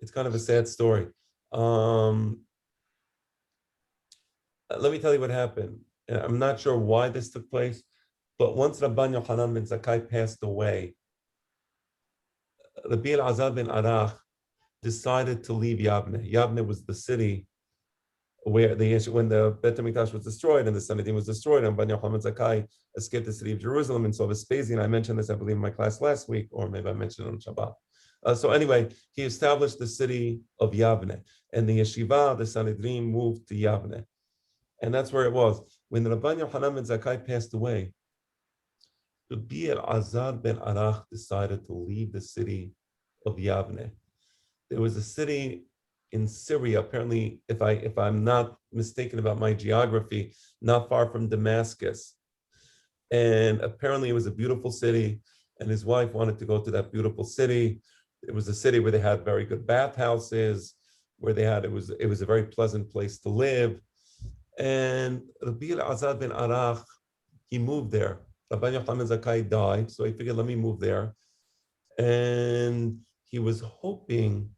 It's kind of a sad story. Let me tell you what happened. I'm not sure why this took place, but once Rabban Yochanan ben Zakkai passed away, Rabbi Elazar ben Arakh decided to leave Yavne. Yavne was the city where when the Bet HaMikdash was destroyed and the Sanhedrin was destroyed, and Rabban Yochanan ben Zakkai escaped the city of Jerusalem and saw Vespasian. I mentioned this, I believe, in my class last week, or maybe I mentioned it on Shabbat. So anyway, he established the city of Yavne, and the yeshiva, the Sanhedrin, moved to Yavne. And that's where it was. When Rabban Yochanan ben Zakkai passed away, Rabbi Elazar ben Arakh decided to leave the city of Yavne. There was a city in Syria, apparently, if I'm not mistaken about my geography, not far from Damascus. And apparently it was a beautiful city, and his wife wanted to go to that beautiful city. It was a city where they had very good bathhouses, where it was a very pleasant place to live. And Rabbi Elazar ben Arakh, he moved there. Rabban Yochanan ben Zakkai died, so he figured, let me move there. And he was hoping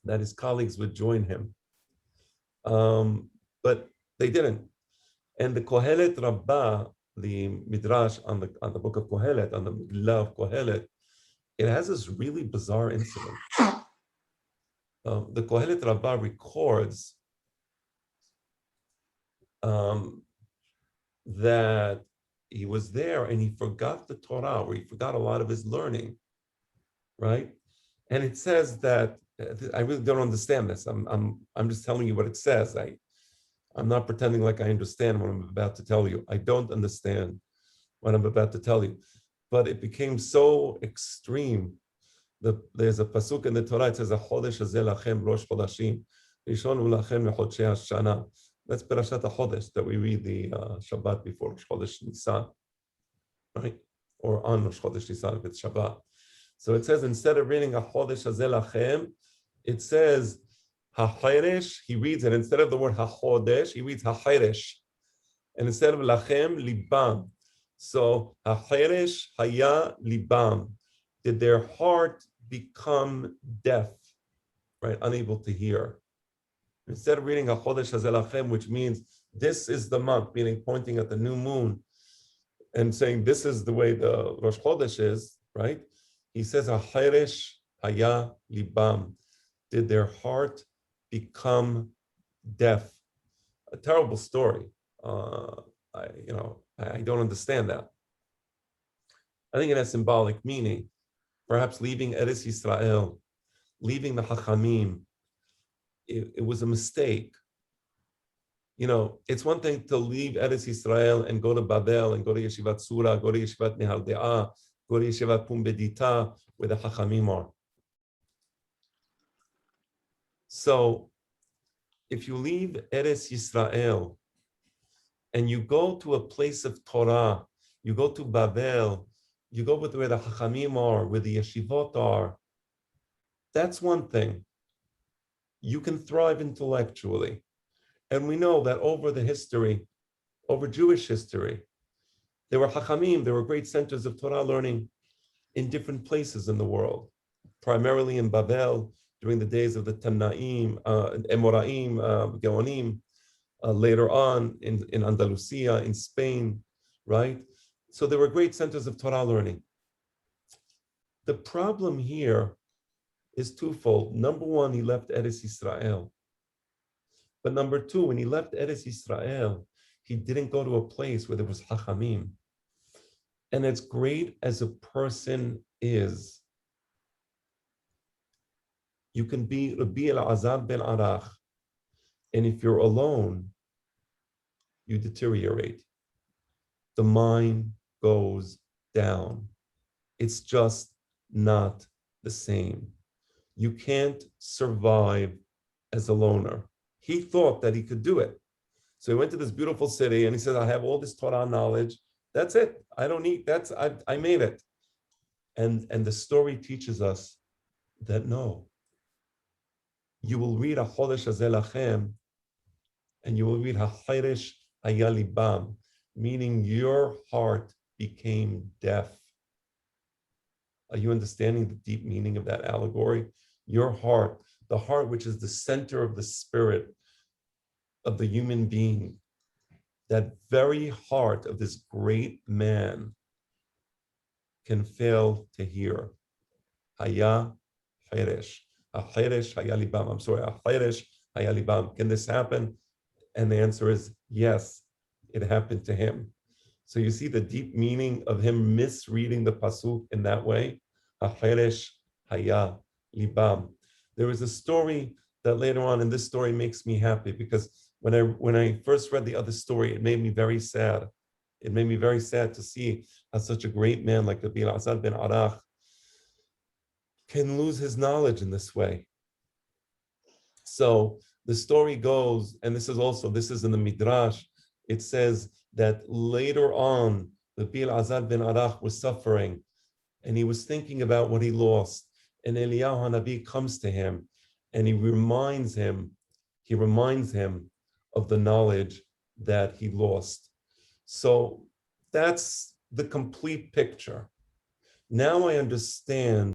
that his colleagues would join him. But they didn't. And the Kohelet Rabbah, the Midrash on the book of Kohelet, on the Megillah of Kohelet, it has this really bizarre incident. The Kohelet Rabbah records that he was there and he forgot the Torah, or he forgot a lot of his learning, right? And it says that, I really don't understand this. I'm just telling you what it says. I'm not pretending like I understand what I'm about to tell you. I don't understand what I'm about to tell you. But it became so extreme. There's a pasuk in the Torah, it says, "Chodesh hazeh lachem rosh chodashim, rishon hu lachem mechodshei hashana." That's Parashat HaChodesh that we read the Shabbat before Rosh Chodesh Nisan, right? Or on Rosh Chodesh Nisan if it's Shabbat. So it says, instead of reading HaChodesh hazeh lachem, it says HaCheresh. He reads it, instead of the word HaChodesh, he reads HaCheresh. And instead of lachem, libam. So HaCheresh haya libam. Did their heart become deaf, right? Unable to hear. Instead of reading HaChodesh hazeh lachem, which means this is the month, meaning pointing at the new moon and saying this is the way the Rosh Chodesh is, right? He says, HaCheresh haya libam. Did their heart become deaf? A terrible story. I don't understand that. I think it has symbolic meaning. Perhaps leaving Eretz Yisrael, leaving the Hachamim, it was a mistake. It's one thing to leave Eretz Yisrael and go to Babel and go to Yeshivat Surah, go to Yeshivat Nehal De'ah, go to Yeshivat Pumbedita, where the Hachamim are. So, if you leave Eretz Yisrael and you go to a place of Torah, you go to Babel, you go with where the Hachamim are, where the Yeshivot are, that's one thing. You can thrive intellectually. And we know that over Jewish history, there were Hachamim, there were great centers of Torah learning in different places in the world, primarily in Babel, during the days of the Tannaim, Emoraim, Gaonim, later on in Andalusia, in Spain, right? So there were great centers of Torah learning. The problem here is twofold. Number one, he left Eretz Yisrael. But number two, when he left Eretz Yisrael, he didn't go to a place where there was Hachamim. And as great as a person is, you can be Rabbi Elazar ben Arakh, and if you're alone, you deteriorate. The mind goes down. It's just not the same. You can't survive as a loner. He thought that he could do it. So he went to this beautiful city and he said, I have all this Torah knowledge. That's it. I don't need, I made it. And the story teaches us that no. You will read HaChodesh hazeh lachem and you will read HaCheresh haya libam, meaning your heart became deaf. Are you understanding the deep meaning of that allegory? your heart, the heart which is the center of the spirit of the human being, that very heart of this great man can fail to hear. Haya Hayresh. Hayresh Haya Libam. I'm sorry, Hayresh Haya Libam. Can this happen? And the answer is yes, it happened to him. So you see the deep meaning of him misreading the pasuk in that way. Hayresh Haya Libam. There was a story that later on, and this story makes me happy because when I first read the other story, it made me very sad. It made me very sad to see how such a great man like Elazar ben Arakh can lose his knowledge in this way. So the story goes, and this is in the Midrash, it says that later on, the Elazar ben Arakh was suffering, and he was thinking about what he lost. And Eliyahu Hanabi comes to him, and he reminds him of the knowledge that he lost. So that's the complete picture. Now I understand